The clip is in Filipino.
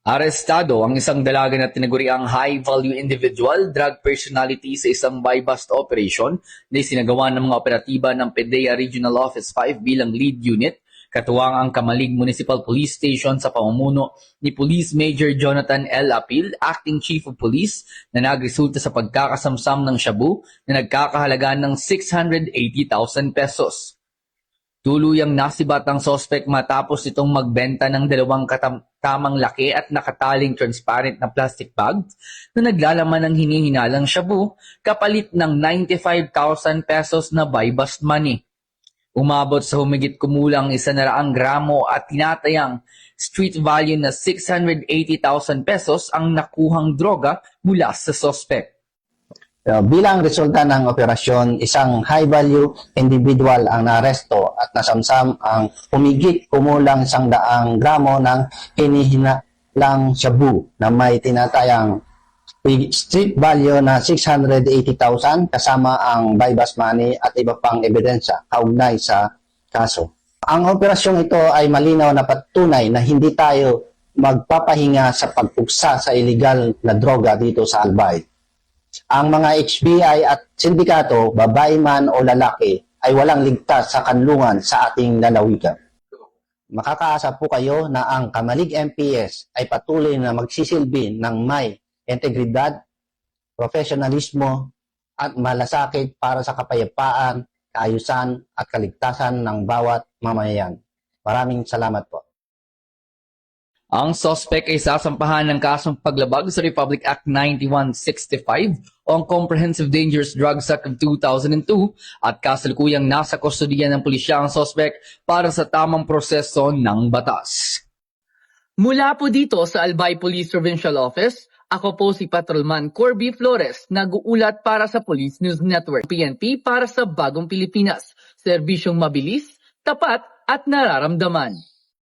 Arestado ang isang dalaga na tinaguriang high-value individual drug personality sa isang buy-bust operation na isinagawa ng mga operatiba ng PDEA Regional Office 5 bilang lead unit, katuwang ang Kamalig Municipal Police Station sa pamumuno ni Police Major Jonathan L. Apil, Acting Chief of Police, na nagresulta sa pagkakasamsam ng shabu na nagkakahalaga ng 680,000 pesos. Tuluyang nasibat ang sospek matapos itong magbenta ng dalawang tamang laki at nakataling transparent na plastic bags na naglalaman ng hinihinalang shabu kapalit ng 95,000 pesos na buy-bust money. Umabot sa humigit kumulang 100 gramo at tinatayang street value na 680,000 pesos ang nakuhang droga mula sa sospek. Bilang resulta ng operasyon, isang high-value individual ang naaresto at nasamsam ang humigit kumulang 100 gramo ng hinihinalang shabu na may tinatayang street value na 680,000 kasama ang buy-bust money at iba pang ebidensya kaugnay sa kaso. Ang operasyong ito ay malinaw na patunay na hindi tayo magpapahinga sa pagpuksa sa illegal na droga dito sa Albay. Ang mga HBI at sindikato, babae man o lalaki, ay walang ligtas sa kanlungan sa ating lalawigan. Makakaasa po kayo na ang Kamalig MPS ay patuloy na magsisilbi ng may integridad, profesionalismo at malasakit para sa kapayapaan, kaayusan at kaligtasan ng bawat mamayan. Maraming salamat po. Ang sospek ay sasampahan ng kasong paglabag sa Republic Act 9165 o ang Comprehensive Dangerous Drugs Act of 2002 at kasalukuyang nasa kustodiya ng pulisya ang sospek para sa tamang proseso ng batas. Mula po dito sa Albay Police Provincial Office, ako po si Patrolman Corby Flores, nag-uulat para sa Police News Network, PNP para sa Bagong Pilipinas, serbisyong mabilis, tapat at nararamdaman.